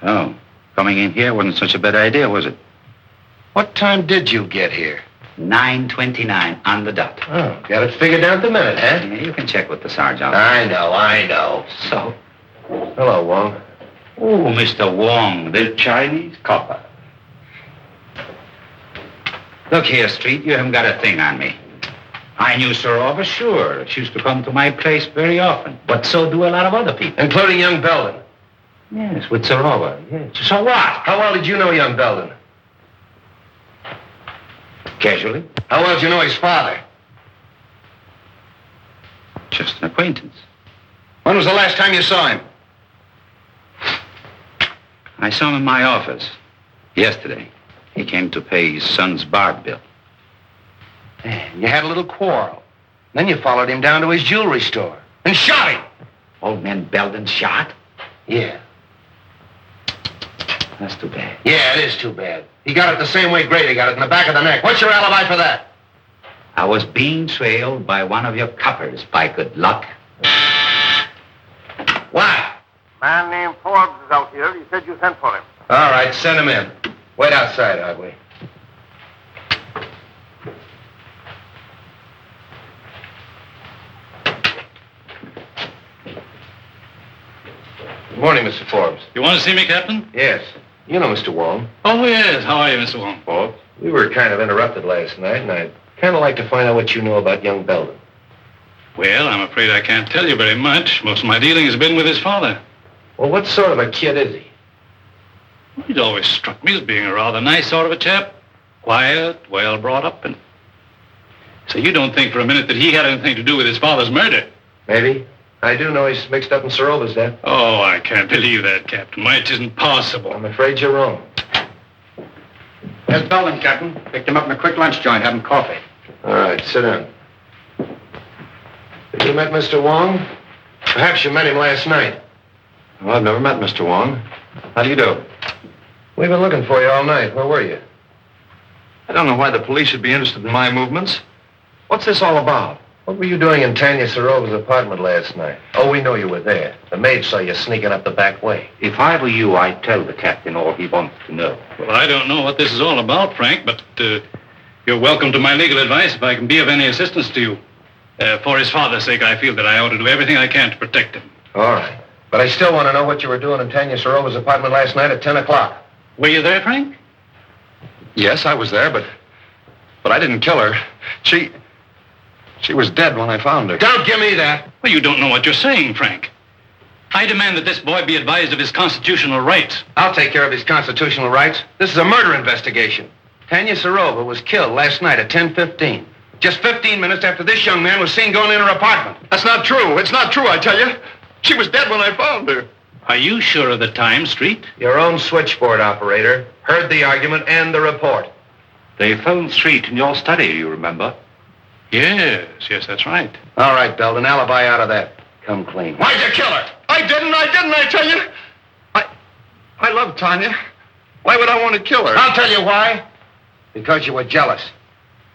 Oh, coming in here wasn't such a bad idea, was it? What time did you get here? 9:29 on the dot. Oh, got it figured down to the minute, huh? Yeah, you can check with the sergeant. I know. So? Hello, Wong. Oh, Mr. Wong, the Chinese copper. Look here, Street, you haven't got a thing on me. I knew Sarova, sure. She used to come to my place very often. But so do a lot of other people. Including young Belden. Yes, with Sarova, yes. So what? How well did you know young Belden? Casually. How well did you know his father? Just an acquaintance. When was the last time you saw him? I saw him in my office yesterday. He came to pay his son's bar bill. You had a little quarrel. Then you followed him down to his jewelry store and shot him. Old man Belden shot? Yeah. That's too bad. Yeah, it is too bad. He got it the same way Grady got it, in the back of the neck. What's your alibi for that? I was being trailed by one of your coppers, by good luck. What? Man named Forbes is out here. He said you sent for him. All right, send him in. Wait outside, Hogley. Good morning, Mr. Forbes. You want to see me, Captain? Yes. You know Mr. Wong. Oh, yes. How are you, Mr. Wong? Forbes. We were kind of interrupted last night, and I'd kind of like to find out what you know about young Belden. Well, I'm afraid I can't tell you very much. Most of my dealing has been with his father. Well, what sort of a kid is he? He'd always struck me as being a rather nice sort of a chap. Quiet, well brought up, and... So you don't think for a minute that he had anything to do with his father's murder? Maybe. I do know he's mixed up in Sarova's death. Oh, I can't believe that, Captain. Why, it isn't possible. I'm afraid you're wrong. There's Belden, Captain. Picked him up in a quick lunch joint, having coffee. All right, sit down. Have you met Mr. Wong? Perhaps you met him last night. Well, I've never met Mr. Wong. How do you do? We've been looking for you all night. Where were you? I don't know why the police should be interested in my movements. What's this all about? What were you doing in Tanya Sarova's apartment last night? Oh, we know you were there. The maid saw you sneaking up the back way. If I were you, I'd tell the captain all he wants to know. Well, I don't know what this is all about, Frank, but you're welcome to my legal advice if I can be of any assistance to you. For his father's sake, I feel that I ought to do everything I can to protect him. All right. But I still want to know what you were doing in Tanya Sarova's apartment last night at 10 o'clock. Were you there, Frank? Yes, I was there, but I didn't kill her. She was dead when I found her. Don't give me that. Well, you don't know what you're saying, Frank. I demand that this boy be advised of his constitutional rights. I'll take care of his constitutional rights. This is a murder investigation. Tanya Sarova was killed last night at 10:15. Just 15 minutes after this young man was seen going in her apartment. That's not true. It's not true, I tell you. She was dead when I found her. Are you sure of the time, Street? Your own switchboard operator heard the argument and the report. They found Street in your study, you remember? Yes, that's right. All right, Belden, alibi out of that. Come clean. Why'd you kill her? I didn't, I tell you. I love Tanya. Why would I want to kill her? I'll tell you why. Because you were jealous.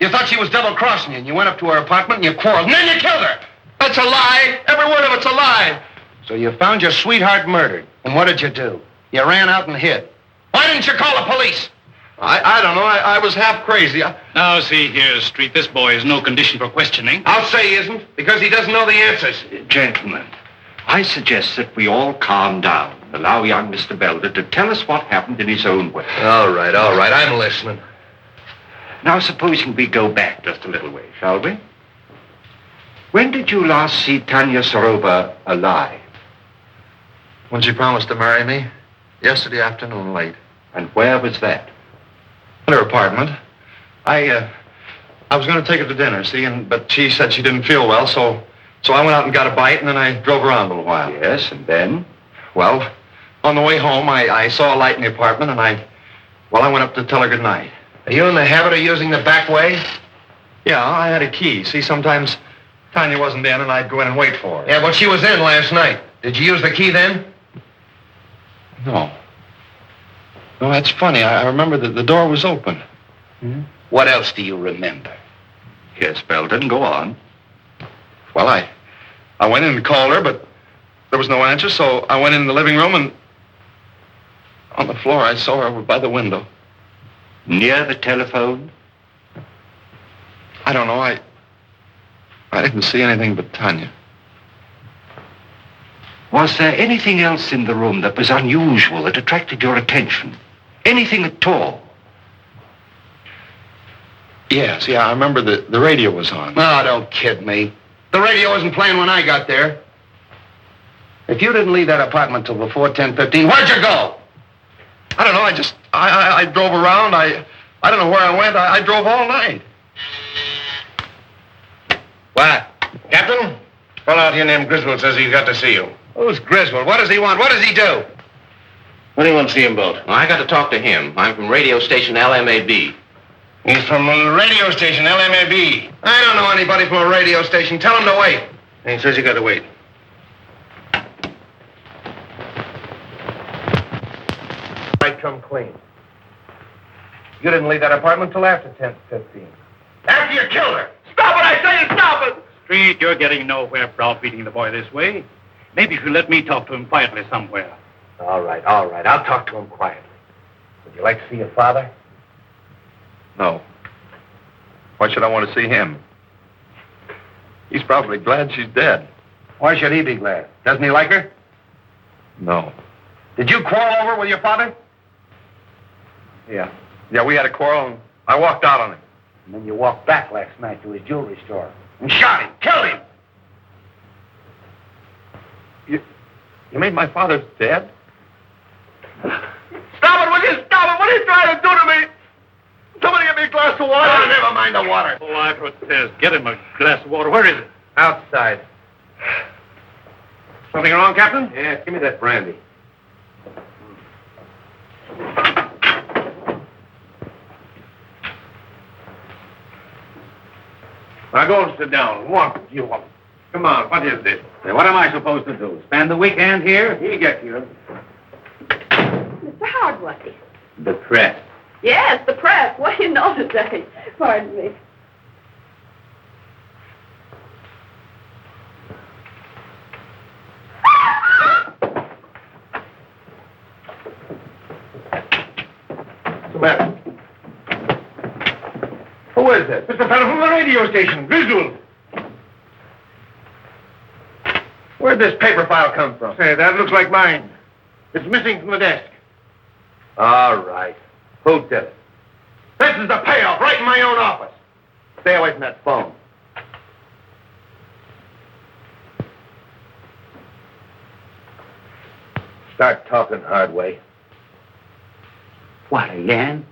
You thought she was double-crossing you, and you went up to her apartment and you quarreled, and then you killed her. That's a lie. Every word of it's a lie. So you found your sweetheart murdered, and what did you do? You ran out and hid. Why didn't you call the police? I don't know. I was half crazy. Now, see here, Street, this boy is no condition for questioning. I'll say he isn't, because he doesn't know the answers. Gentlemen, I suggest that we all calm down. Allow young Mr. Belden to tell us what happened in his own way. All right. I'm listening. Now, supposing we go back just a little way, shall we? When did you last see Tanya Sarova alive? When she promised to marry me, yesterday afternoon late. And where was that? In her apartment. I was going to take her to dinner, see, but she said she didn't feel well, so I went out and got a bite, and then I drove around a little while. Yes, and then? Well, on the way home, I saw a light in the apartment, and I went up to tell her good night. Are you in the habit of using the back way? Yeah, I had a key. See, sometimes Tanya wasn't in, and I'd go in and wait for her. Yeah, but she was in last night. Did you use the key then? No, that's funny. I remember that the door was open. What else do you remember? Yes, Belden, go on. Well, I went in and called her, but there was no answer, so I went in the living room and on the floor I saw her over by the window. Near the telephone? I don't know. I didn't see anything but Tanya. Was there anything else in the room that was unusual, that attracted your attention? Anything at all? Yes, yeah, I remember the radio was on. Oh, don't kid me. The radio wasn't playing when I got there. If you didn't leave that apartment till before 10:15, where'd you go? I don't know, I drove around. I don't know where I went. I drove all night. What? Captain? Fellow out here named Griswold says he's got to see you. Who's Griswold? What does he want? What does he do? What do you want to see him about? Well, I got to talk to him. I'm from radio station LMAB. He's from a radio station, LMAB. I don't know anybody from a radio station. Tell him to wait. And he says you got to wait. Right, come clean. You didn't leave that apartment till after 10:15. After you killed her. Stop it, I say, stop it! Street, you're getting nowhere browbeating the boy this way. Maybe you should let me talk to him quietly somewhere. All right. I'll talk to him quietly. Would you like to see your father? No. Why should I want to see him? He's probably glad she's dead. Why should he be glad? Doesn't he like her? No. Did you quarrel over with your father? Yeah. Yeah, we had a quarrel and I walked out on him. And then you walked back last night to his jewelry store and shot him, killed him. You made my father dead? Stop it, will you? Stop it! What are you trying to do to me? Somebody get me a glass of water. Oh, never mind the water. Oh, I protest. Get him a glass of water. Where is it? Outside. Something wrong, Captain? Yeah, give me that brandy. Now go and sit down. What you want? Come on, what is this? Hey, what am I supposed to do? Spend the weekend here? He'll get you. Mr. Hardway. The press. Yes, the press. What do you know to say? Pardon me. What's the matter? Who is this? It's the fellow from the radio station, Griswold. Where'd this paper file come from? Say, that looks like mine. It's missing from the desk. All right. Who did it? This is the payoff, right in my own office. Stay away from that phone. Start talking, Hardway. What, again?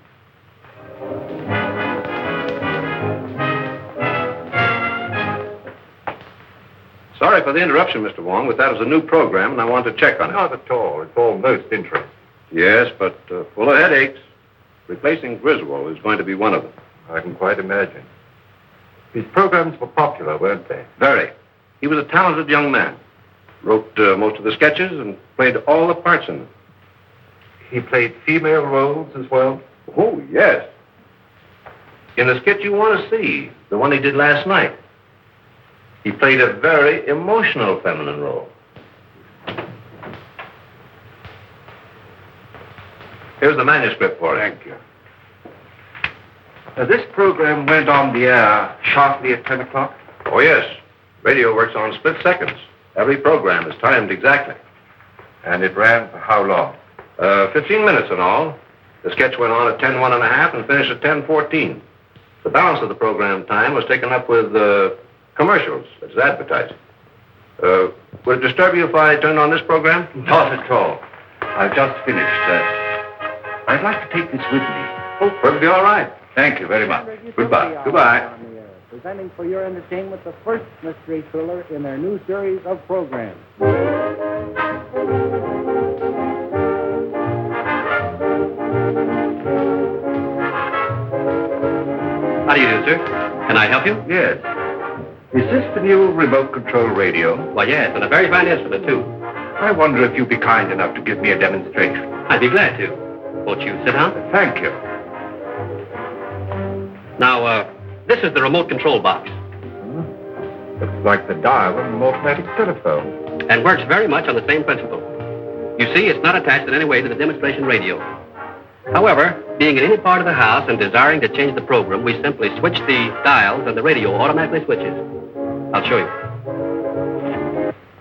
Sorry for the interruption, Mr. Wong, but that is a new program, and I want to check on it. Not at all. It's all most interesting. Yes, but full of headaches. Replacing Griswold is going to be one of them. I can quite imagine. His programs were popular, weren't they? Very. He was a talented young man. Wrote most of the sketches and played all the parts in them. He played female roles as well? Oh, yes. In the sketch you want to see, the one he did last night, he played a very emotional feminine role. Here's the manuscript for it. Thank you. This program went on the air sharply at 10 o'clock? Oh, yes. Radio works on split seconds. Every program is timed exactly. And it ran for how long? 15 minutes in all. The sketch went on at 10:01 and a half and finished at 10:14. The balance of the program time was taken up with commercials. It's advertising. Would it disturb you if I turned on this program? Not at all. I've just finished. I'd like to take this with me. Oh, perfectly all right. Thank you very much. Goodbye. Goodbye. Presenting for your entertainment the first mystery thriller in their new series of programs. How do you do, sir? Can I help you? Yes. Is this the new remote control radio? Why, yes, and a very fine instrument, too. I wonder if you'd be kind enough to give me a demonstration. I'd be glad to. Won't you sit down? Thank you. Now, This is the remote control box. Looks like the dial of an automatic telephone. And works very much on the same principle. You see, it's not attached in any way to the demonstration radio. However, being in any part of the house and desiring to change the program, we simply switch the dials and the radio automatically switches. I'll show you.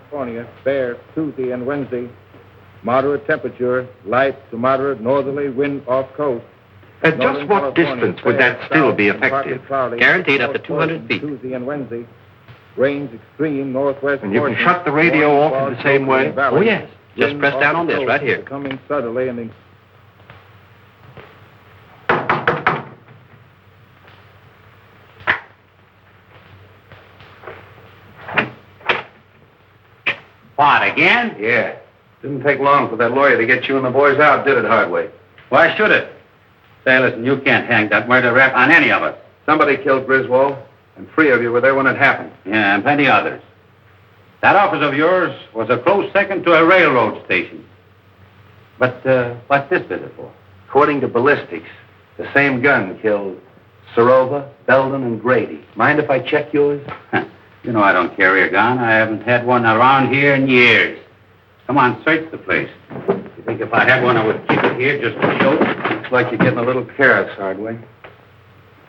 California, fair, Tuesday and Wednesday. Moderate temperature, light to moderate northerly wind off coast. At just what distance would that still be effective? Guaranteed up to 200 feet. Tuesday and Wednesday. Rains extreme northwest. And you can shut the radio off in the same way? Oh, yes. Just press down on this right here. Coming southerly and What, again? Yeah. Didn't take long for that lawyer to get you and the boys out, did it, Hardway? Why should it? Say, listen, you can't hang that murder rap on any of us. Somebody killed Griswold, and 3 of you were there when it happened. Yeah, and plenty others. That office of yours was a close second to a railroad station. But what's this visit for? According to ballistics, the same gun killed Serova, Belden, and Grady. Mind if I check yours? You know I don't carry a gun. I haven't had one around here in years. Come on, search the place. You think if I had one, I would keep it here just to show? Looks like you're getting a little careless, Hardway.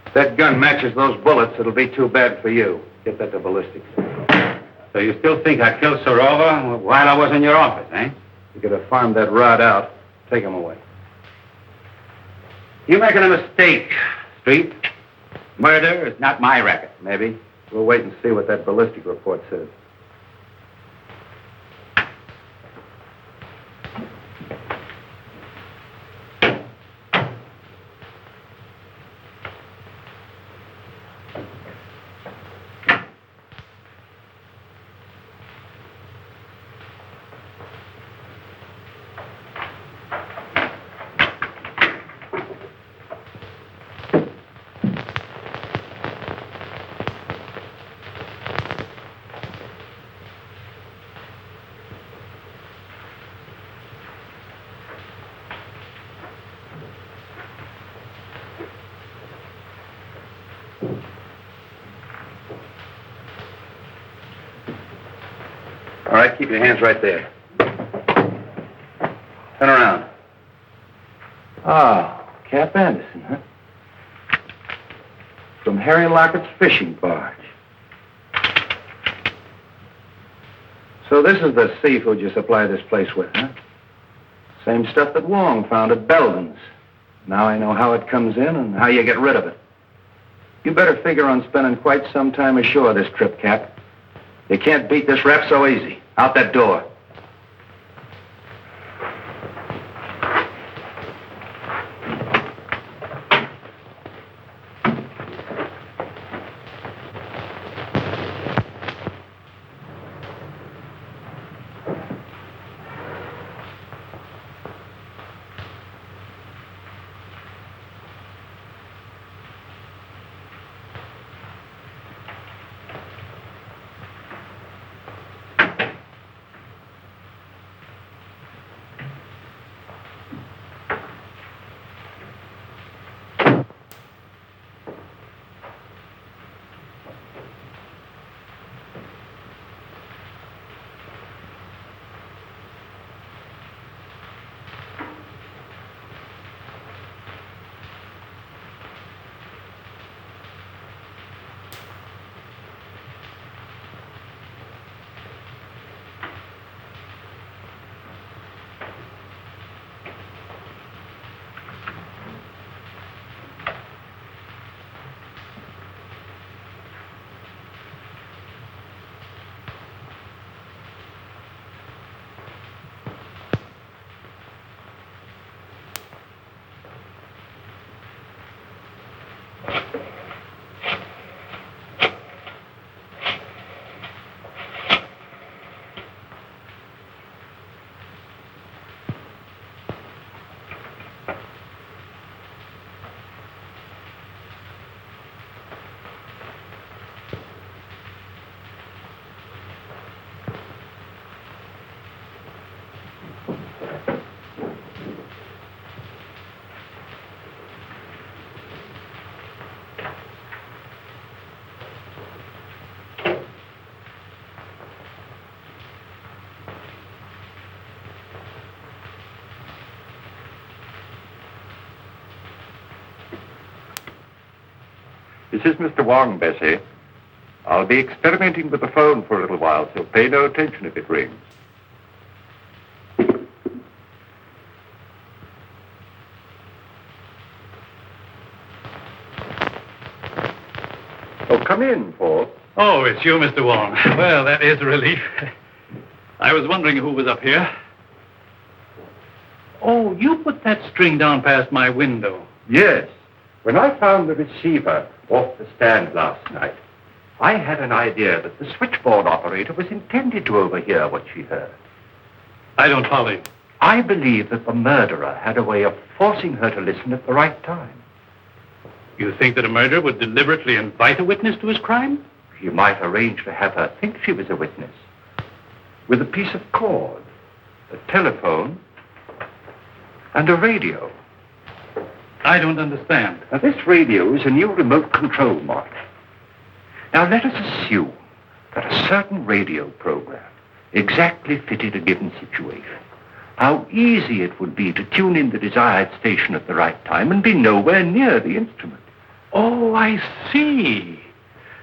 If that gun matches those bullets, it'll be too bad for you. Get that to ballistics. So you still think I killed Serova while I was in your office, eh? You could have farmed that rod out. Take him away. You're making a mistake, Street. Murder is not my racket. Maybe. We'll wait and see what that ballistic report says. All right, keep your hands right there. Turn around. Ah, Cap Anderson, huh? From Harry Lockett's fishing barge. So this is the seafood you supply this place with, huh? Same stuff that Wong found at Belden's. Now I know how it comes in and how you get rid of it. You better figure on spending quite some time ashore this trip, Cap. You can't beat this rap so easy. Out that door. This is Mr. Wong, Bessie. I'll be experimenting with the phone for a little while, so pay no attention if it rings. Oh, come in, Paul. Oh, it's you, Mr. Wong. Well, that is a relief. I was wondering who was up here. Oh, you put that string down past my window. Yes. When I found the receiver off the stand last night, I had an idea that the switchboard operator was intended to overhear what she heard. I don't follow you. I believe that the murderer had a way of forcing her to listen at the right time. You think that a murderer would deliberately invite a witness to his crime? He might arrange to have her think she was a witness. With a piece of cord, a telephone, and a radio. I don't understand. Now, this radio is a new remote control model. Now, let us assume that a certain radio program exactly fitted a given situation. How easy it would be to tune in the desired station at the right time and be nowhere near the instrument. Oh, I see.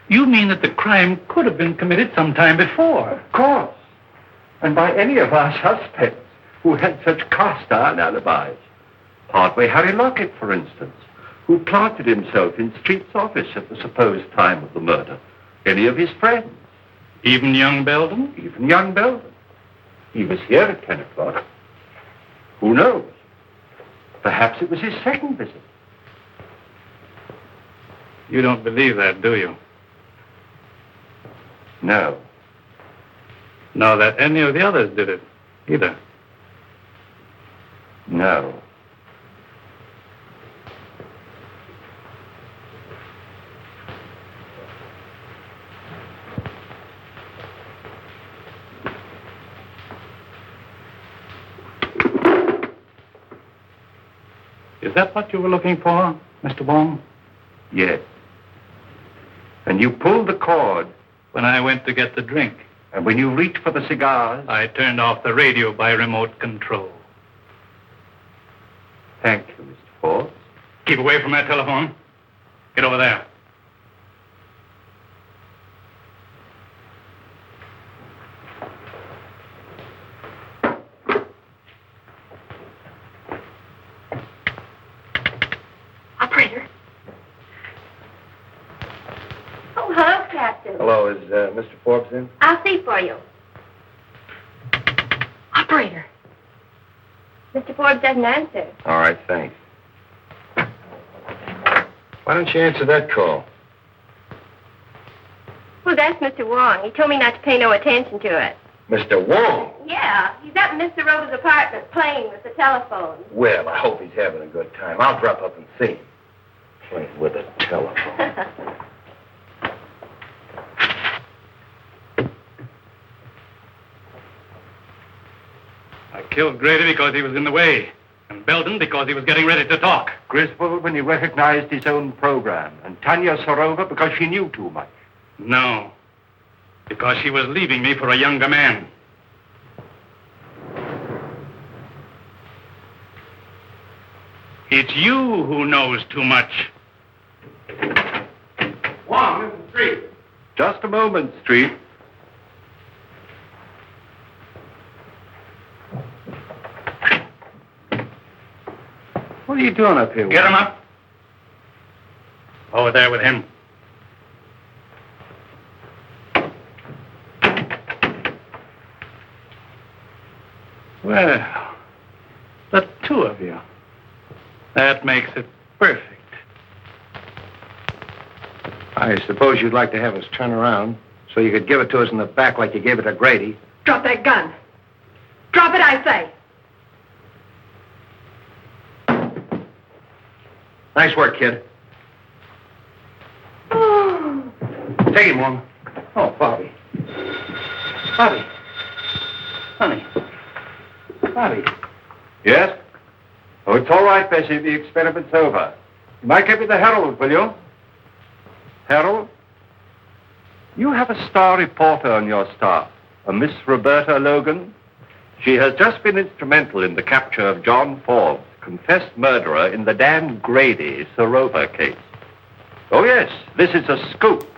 You mean that the crime could have been committed some time before? Of course. And by any of our suspects who had such cast-iron alibis. Partway Harry Lockett, for instance, who planted himself in Street's office at the supposed time of the murder. Any of his friends. Even young Belden? Even young Belden. He was here at 10 o'clock. Who knows? Perhaps it was his second visit. You don't believe that, do you? No. Nor that any of the others did it, either. No. Is that what you were looking for, Mr. Wong? Yes. And you pulled the cord. When I went to get the drink. And when you reached for the cigars. I turned off the radio by remote control. Thank you, Mr. Forbes. Keep away from that telephone. Get over there. Operator. Oh, hello, Captain. Hello, is Mr. Forbes in? I'll see for you. Operator. Mr. Forbes doesn't answer. All right, thanks. Why don't you answer that call? Well, that's Mr. Wong. He told me not to pay no attention to it. Mr. Wong? Yeah, he's up in Mr. Rover's apartment playing with the telephone. Well, I hope he's having a good time. I'll drop up and see him. Playing with a telephone. I killed Grady because he was in the way, and Belden because he was getting ready to talk. Griswold when he recognized his own program, and Tanya Sarova because she knew too much. No, because she was leaving me for a younger man. It's you who knows too much. Wong, this is Street. Just a moment, Street. What are you doing up here? Get him up. Over there with him. Well, the two of you. That makes it perfect. I suppose you'd like to have us turn around so you could give it to us in the back like you gave it to Grady. Drop that gun. Drop it, I say. Nice work, kid. Oh. Take him, Wong. Oh, Bobby. Bobby. Honey. Bobby. Yes? Oh, it's all right, Bessie. The experiment's over. You might give me the Herald, will you? Herald? You have a star reporter on your staff, a Miss Roberta Logan. She has just been instrumental in the capture of John Forbes, confessed murderer in the Dan Grady Sarova case. Oh, yes, this is a scoop.